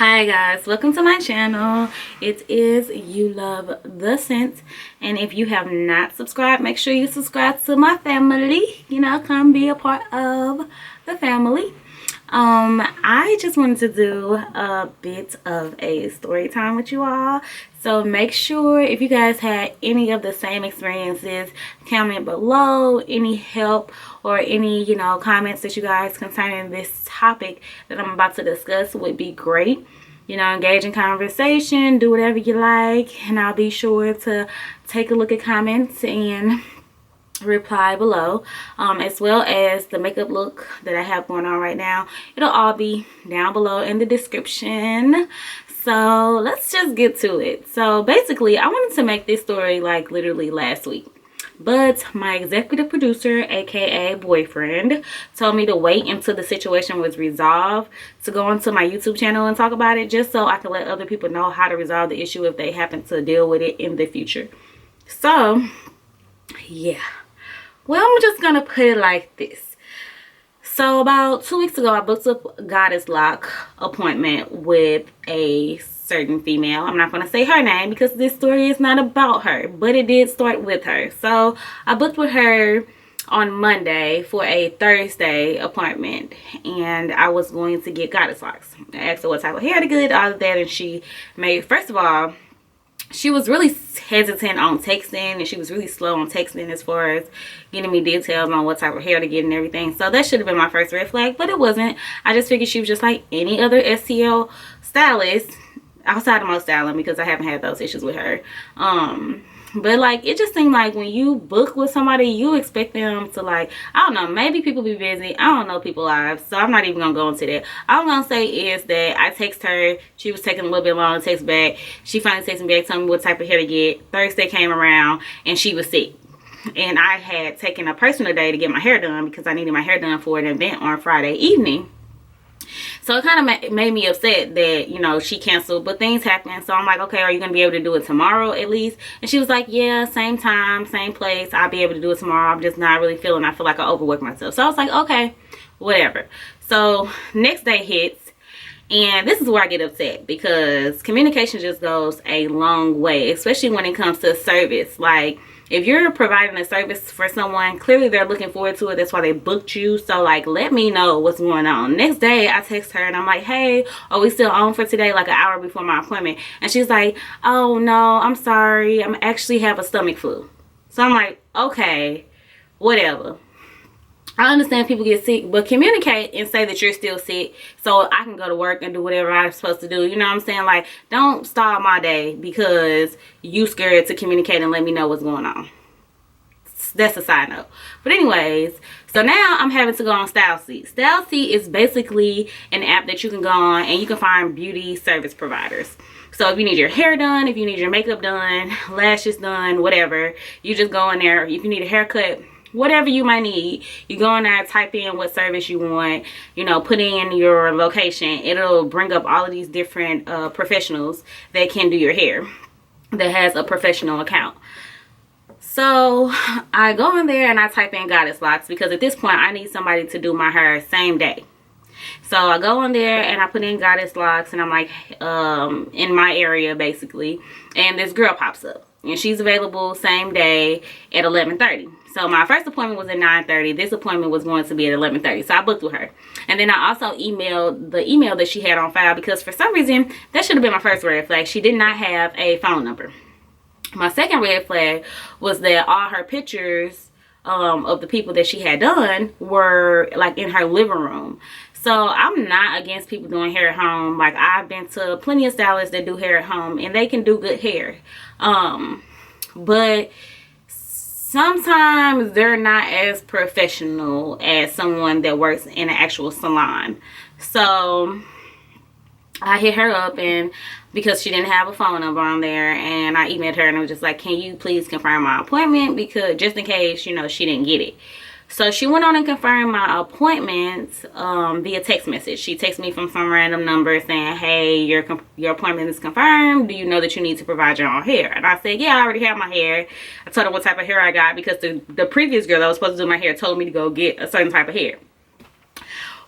Hi guys, welcome to my channel. It is You Love the Scent, and if you have not subscribed, make sure you subscribe to my family. You know, come be a part of the family. I just wanted to do a bit of a story time with you all. So make sure if you guys had any of the same experiences, comment below. Any help or any, comments that you guys concerning this topic that I'm about to discuss would be great. Engage in conversation, do whatever you like, and I'll be sure to take a look at comments and reply below, as well as the makeup look that I have going on right now. It'll all be down below in the description. So let's just get to it. So basically, I wanted to make this story like literally last week, but my executive producer, aka boyfriend, told me to wait until the situation was resolved to go onto my YouTube channel and talk about it, just so I can let other people know how to resolve the issue if they happen to deal with it in the future. So yeah, well, I'm just gonna put it like this. So about 2 weeks ago, I booked a goddess lock appointment with a certain female. I'm not going to say her name because this story is not about her, but it did start with her. So I booked with her on Monday for a Thursday appointment, and I was going to get goddess locks. I asked her what type of hair to get, all of that, and she made, first of all, she was really hesitant on texting, and she was really slow on texting as far as getting me details on what type of hair to get and everything. So that should have been my first red flag, but it wasn't. I just figured she was just like any other STL stylist outside of my styling, because I haven't had those issues with her. But like, it just seemed like when you book with somebody, you expect them to, like, I don't know, maybe people be busy. I don't know people's lives, so I'm not even gonna go into that. All I'm gonna say is that I text her. She was taking a little bit long to text back. She finally texted me back, telling me what type of hair to get. Thursday came around and she was sick, and I had taken a personal day to get my hair done because I needed my hair done for an event on Friday evening. So it kind of made me upset that, she canceled, but things happened. So I'm like, okay, are you going to be able to do it tomorrow at least? And she was like, yeah, same time, same place. I'll be able to do it tomorrow. I'm just not really feeling, I feel like I overworked myself. So I was like, okay, whatever. So next day hits, and this is where I get upset, because communication just goes a long way, especially when it comes to service. Like, if you're providing a service for someone, clearly they're looking forward to it. That's why they booked you. So, like, let me know what's going on. Next day, I text her and I'm like, hey, are we still on for today? Like an hour before my appointment. And she's like, oh, no, I'm sorry. I actually have a stomach flu. So I'm like, okay, whatever. I understand people get sick, but communicate and say that you're still sick so I can go to work and do whatever I'm supposed to do. You know what I'm saying? Like, don't stall my day because you scared to communicate and let me know what's going on. That's a side note. But anyways, so now I'm having to go on StyleSeat. StyleSeat is basically an app that you can go on and you can find beauty service providers. So if you need your hair done, if you need your makeup done, lashes done, whatever, you just go in there. If you need a haircut, whatever you might need, you go in there, type in what service you want, put in your location. It'll bring up all of these different professionals that can do your hair, that has a professional account. So I go in there and I type in goddess locks, because at this point I need somebody to do my hair same day. So I go in there and I put in goddess locks, and I'm like, in my area basically, and this girl pops up, and she's available same day at 11:30. So my first appointment was at 9:30. This appointment was going to be at 11:30. So I booked with her. And then I also emailed the email that she had on file, because for some reason, that should have been my first red flag. She did not have a phone number. My second red flag was that all her pictures of the people that she had done were like in her living room. So I'm not against people doing hair at home. Like, I've been to plenty of stylists that do hair at home, and they can do good hair. But sometimes they're not as professional as someone that works in an actual salon. So I hit her up, and because she didn't have a phone number on there, and I emailed her and I was just like, can you please confirm my appointment, because just in case, she didn't get it. So she went on and confirmed my appointment via text message. She texted me from some random number saying, hey, your appointment is confirmed. Do you know that you need to provide your own hair? And I said, yeah, I already have my hair. I told her what type of hair I got, because the previous girl that was supposed to do my hair told me to go get a certain type of hair.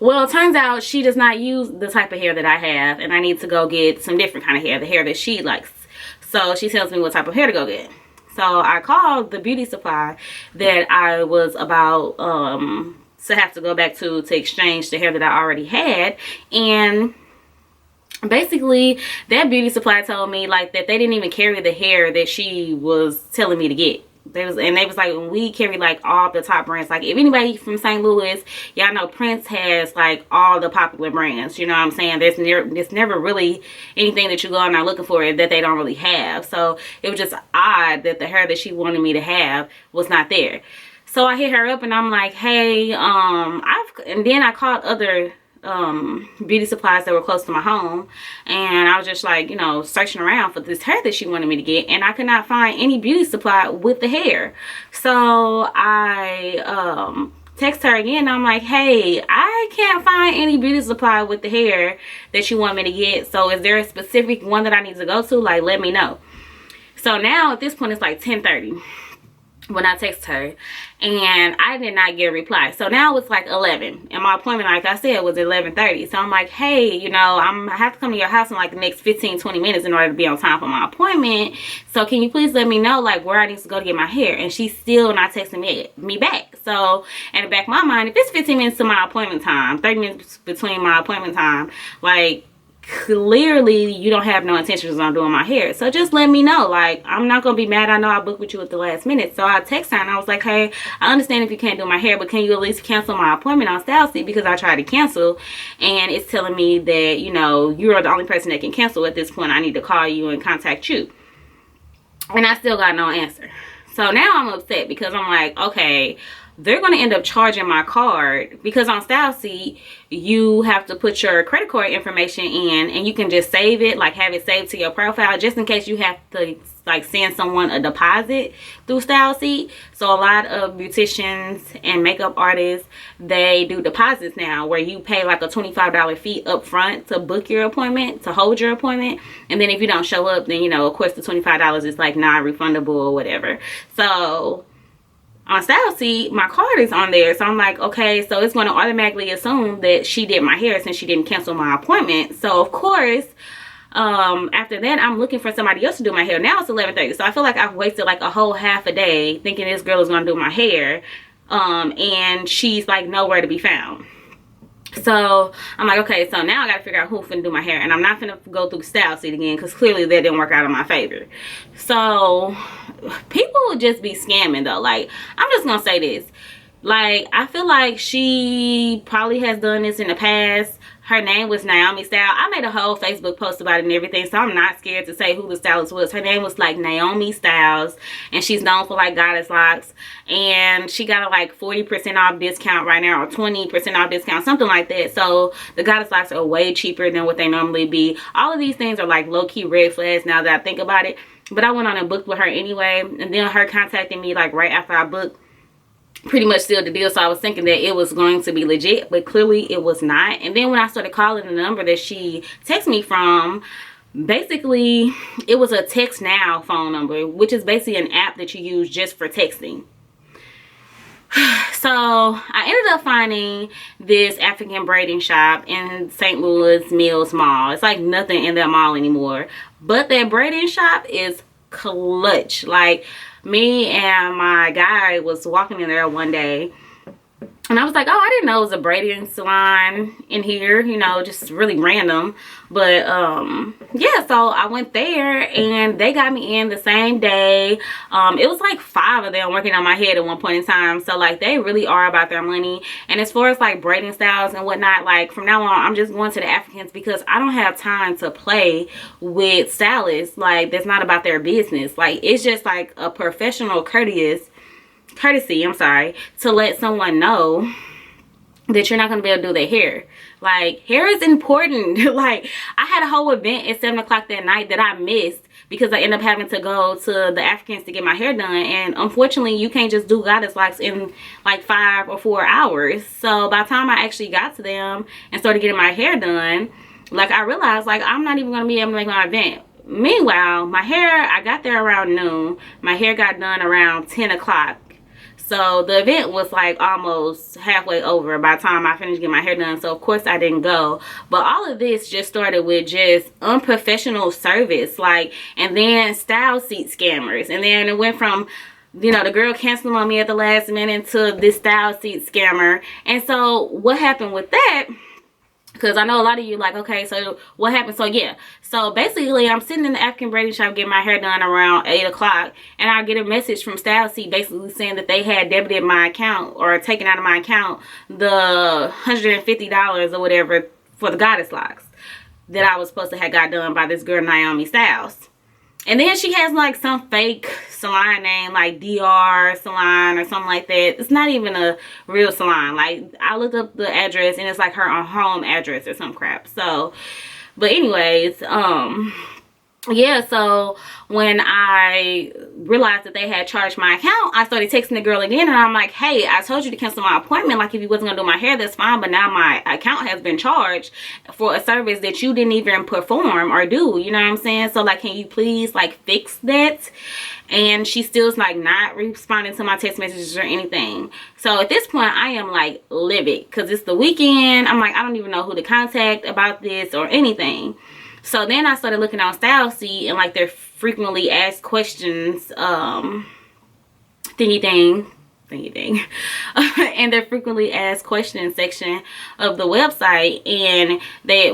Well, it turns out she does not use the type of hair that I have, and I need to go get some different kind of hair, the hair that she likes. So she tells me what type of hair to go get. So I called the beauty supply that I was about to have to go back to exchange the hair that I already had, and basically that beauty supply told me like that they didn't even carry the hair that she was telling me to get. They was like, we carry like all the top brands. Like if anybody from St. Louis, y'all know Prince has like all the popular brands, you know what I'm saying? There's never really anything that you go on there looking for that they don't really have. So it was just odd that the hair that she wanted me to have was not there. So I hit her up and I'm like, hey, and then I called other beauty supplies that were close to my home, and I was just like, you know, searching around for this hair that she wanted me to get, and I could not find any beauty supply with the hair. So I text her again. I'm like, hey, I can't find any beauty supply with the hair that you want me to get, so is there a specific one that I need to go to? Like, let me know. So now at this point it's like 10:30 when I text her, and I did not get a reply. So now it's like 11, and my appointment, like I said, was 11:30. So I'm like, hey, you know, I have to come to your house in like the next 15-20 minutes in order to be on time for my appointment. So can you please let me know like where I need to go to get my hair? And she's still not texting me back. So in the back of my mind, if it's 15 minutes to my appointment time, 30 minutes between my appointment time, like clearly you don't have no intentions on doing my hair. So just let me know. Like, I'm not gonna be mad. I know I booked with you at the last minute. So I text her and I was like, hey, I understand if you can't do my hair, but can you at least cancel my appointment on StyleSeat, because I tried to cancel and it's telling me that, you know, you're the only person that can cancel at this point. I need to call you and contact you. And I still got no answer. So now I'm upset because I'm like, okay, they're going to end up charging my card, because on StyleSeat you have to put your credit card information in, and you can just save it, like have it saved to your profile just in case you have to like send someone a deposit through StyleSeat. So a lot of beauticians and makeup artists, they do deposits now where you pay like a $25 fee up front to book your appointment, to hold your appointment, and then if you don't show up, then, you know, of course the $25 is like non-refundable or whatever. So on StyleSeat, my card is on there. So I'm like, okay, so it's going to automatically assume that she did my hair since she didn't cancel my appointment. So of course, after that, I'm looking for somebody else to do my hair. Now it's 11:30. So I feel like I've wasted like a whole half a day thinking this girl is going to do my hair. And she's like nowhere to be found. So I'm like, okay, so now I gotta figure out who's finna do my hair, and I'm not finna go through StyleSeat again because clearly that didn't work out in my favor. So people would just be scamming though. Like, I'm just gonna say this, like, I feel like she probably has done this in the past. Her name was Naomi Style. I made a whole Facebook post about it and everything, so I'm not scared to say who the stylist was. Her name was like Naomi Styles, and she's known for like Goddess Locs, and she got a like 40% off discount right now, or 20% off discount, something like that. So the Goddess Locs are way cheaper than what they normally be. All of these things are like low-key red flags now that I think about it, but I went on and booked with her anyway, and then her contacting me like right after I booked pretty much sealed the deal. So I was thinking that it was going to be legit, but clearly it was not. And then when I started calling the number that she texted me from, basically it was a text now phone number, which is basically an app that you use just for texting. So I ended up finding this African braiding shop in St. Louis Mills Mall. It's like nothing in that mall anymore, but that braiding shop is clutch. Like, me and my guy was walking in there one day, and I was like, oh, I didn't know it was a braiding salon in here, you know, just really random. But yeah, so I went there and they got me in the same day. It was like 5 of them working on my head at one point in time. So like, they really are about their money. And as far as like braiding styles and whatnot, like from now on, I'm just going to the Africans because I don't have time to play with stylists. Like, that's not about their business. Like, it's just like a professional courtesy, I'm sorry, to let someone know that you're not going to be able to do their hair. Like, hair is important. Like, I had a whole event at 7 o'clock that night that I missed because I ended up having to go to the Africans to get my hair done. And unfortunately, you can't just do Goddess Locs in like 5 or 4 hours. So by the time I actually got to them and started getting my hair done, like, I realized like I'm not even going to be able to make my event. Meanwhile, my hair, I got there around noon. My hair got done around 10 o'clock. So the event was like almost halfway over by the time I finished getting my hair done. So of course I didn't go. But all of this just started with just unprofessional service, like, and then style seat scammers. And then it went from, you know, the girl canceling on me at the last minute to this style seat scammer. And so what happened with that, because I know a lot of you like, okay, so what happened? So yeah, so basically I'm sitting in the African braiding shop getting my hair done around 8 o'clock, and I get a message from StyleSeat basically saying that they had debited my account or taken out of my account the $150 or whatever for the goddess locks that I was supposed to have got done by this girl Naomi Styles. And then she has like some fake salon name like DR Salon or something like that. It's not even a real salon. Like, I looked up the address and it's like her home address or some crap. So, but anyways, yeah, so when I realized that they had charged my account, I started texting the girl again, and I'm like, hey, I told you to cancel my appointment. Like, if you wasn't gonna do my hair, that's fine, but now my account has been charged for a service that you didn't even perform or do, you know what I'm saying? So like, can you please like fix that? And she still's like not responding to my text messages or anything. So at this point I am like livid, because it's the weekend. I'm like, I don't even know who to contact about this or anything. So then I started looking on StyleSeat and like their frequently asked questions thingy thing and their frequently asked questions section of the website, and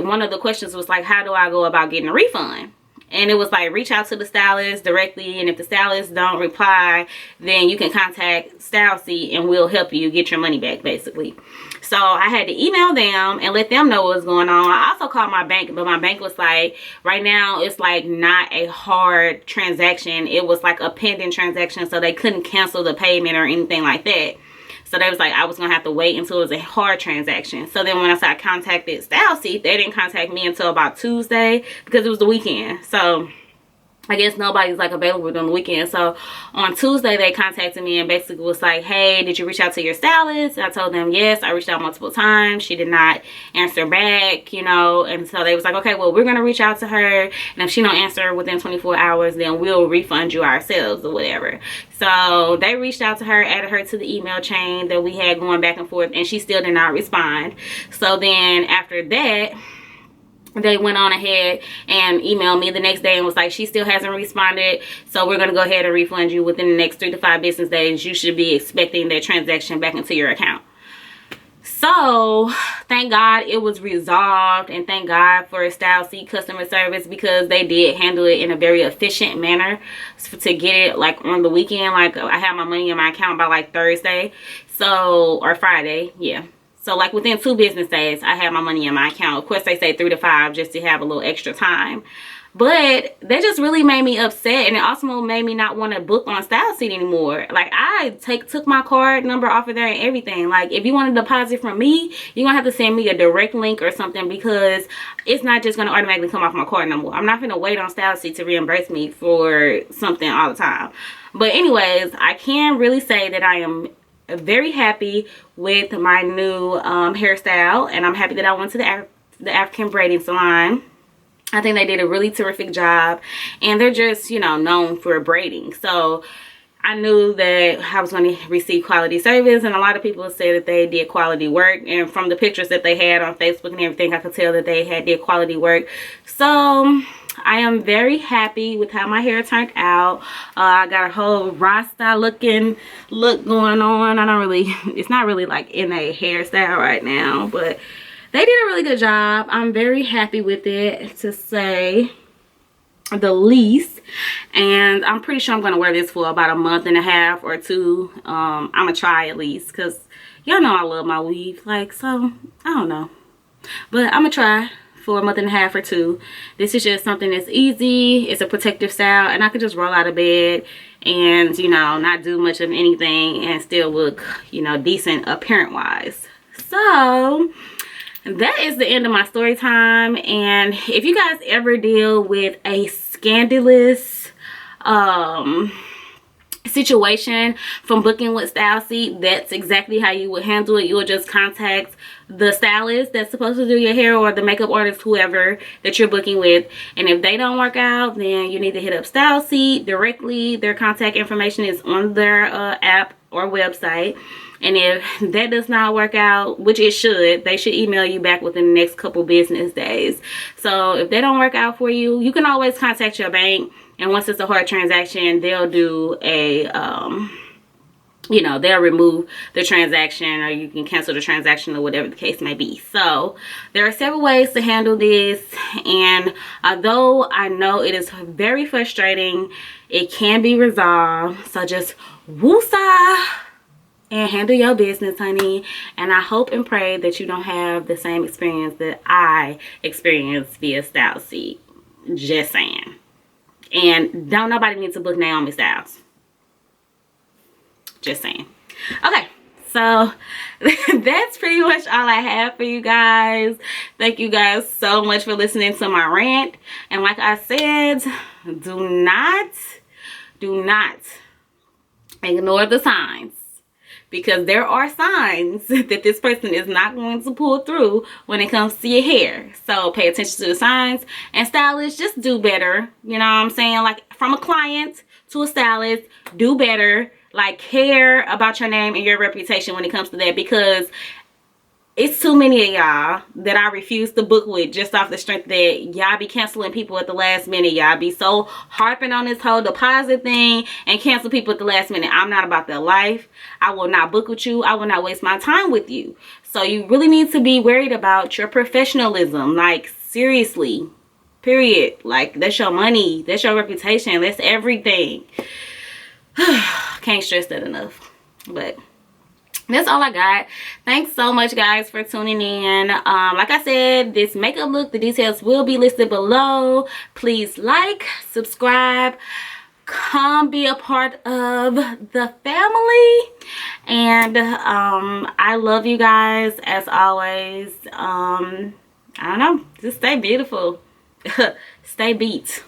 one of the questions was like, how do I go about getting a refund? And it was like, reach out to the stylist directly, and if the stylist don't reply, then you can contact StyleSeat and we'll help you get your money back, basically. So I had to email them and let them know what was going on. I also called my bank, but my bank was like, right now it's like not a hard transaction. It was like a pending transaction, so they couldn't cancel the payment or anything like that. So they was like, I was going to have to wait until it was a hard transaction. So then when I contacted StyleSeat, they didn't contact me until about Tuesday because it was the weekend. So I guess nobody's like available on the weekend. So on Tuesday they contacted me and basically was like, hey, did you reach out to your stylist? And I told them yes, I reached out multiple times. She did not answer back, you know. And so they was like, okay, well, we're gonna reach out to her, and if she don't answer within 24 hours, then we'll refund you ourselves or whatever. So they reached out to her, added her to the email chain that we had going back and forth, and she still did not respond. So then after that, they went on ahead and emailed me the next day and was like, she still hasn't responded, so we're going to go ahead and refund you within the next 3 to 5 business days. You should be expecting that transaction back into your account. So thank God it was resolved, and thank God for StyleSeat customer service, because they did handle it in a very efficient manner to get it like on the weekend. Like, I had my money in my account by like Thursday, so, or Friday, yeah. So like within 2 business days, I had my money in my account. Of course, they say 3 to 5 just to have a little extra time. But that just really made me upset, and it also made me not want to book on StyleSeat anymore. Like, I took my card number off of there and everything. Like, if you want to deposit from me, you're going to have to send me a direct link or something, because it's not just going to automatically come off my card no more. I'm not going to wait on StyleSeat to reimburse me for something all the time. But anyways, I can really say that I am very happy with my new hairstyle, and I'm happy that I went to the African braiding salon. I think they did a really terrific job, and they're just, you know, known for braiding. So I knew that I was going to receive quality service, and a lot of people said that they did quality work, and from the pictures that they had on Facebook and everything, I could tell that they did quality work. So I am very happy with how my hair turned out. I got a whole Rasta look going on. It's not really like in a hairstyle right now, but they did a really good job. I'm very happy with it, to say the least. And I'm pretty sure I'm going to wear this for about a month and a half or 2. I'm going to try at least, because y'all know I love my weave. Like, so, I don't know. But I'm going to try for a month and a half or 2. This is just something that's easy. It's a protective style, and I could just roll out of bed and, you know, not do much of anything and still look, you know, decent apparent wise. So that is the end of my story time. And if you guys ever deal with a scandalous situation from booking with StyleSeat, that's exactly how you would handle it. You will just contact the stylist that's supposed to do your hair, or the makeup artist, whoever that you're booking with, and if they don't work out, then you need to hit up StyleSeat directly. Their contact information is on their app or website. And if that does not work out, which it should, they should email you back within the next couple business days. So if they don't work out for you, you can always contact your bank, and once it's a hard transaction, they'll do a you know, they'll remove the transaction, or you can cancel the transaction, or whatever the case may be. So there are several ways to handle this, and although I know it is very frustrating, it can be resolved. So just woosah and handle your business, honey. And I hope and pray that you don't have the same experience that I experienced via StyleSeat. Just saying. And don't nobody need to book Naomi Styles. Just saying. Okay, so that's pretty much all I have for you guys. Thank you guys so much for listening to my rant. And like I said, do not ignore the signs, because there are signs that this person is not going to pull through when it comes to your hair. So pay attention to the signs, and stylists, just do better. You know what I'm saying? Like, from a client to a stylist, do better. Like, care about your name and your reputation when it comes to that, because it's too many of y'all that I refuse to book with just off the strength that y'all be canceling people at the last minute. Y'all be so harping on this whole deposit thing and cancel people at the last minute. I'm not about that life. I will not book with you. I will not waste my time with you. So you really need to be worried about your professionalism. Like, seriously, period. Like, that's your money. That's your reputation. That's everything. Can't stress that enough. But that's all I got. Thanks so much, guys, for tuning in. Like I said, this makeup look, the details will be listed below. Please like, subscribe, come be a part of the family. And I love you guys as always. I don't know, just stay beautiful. Stay beat.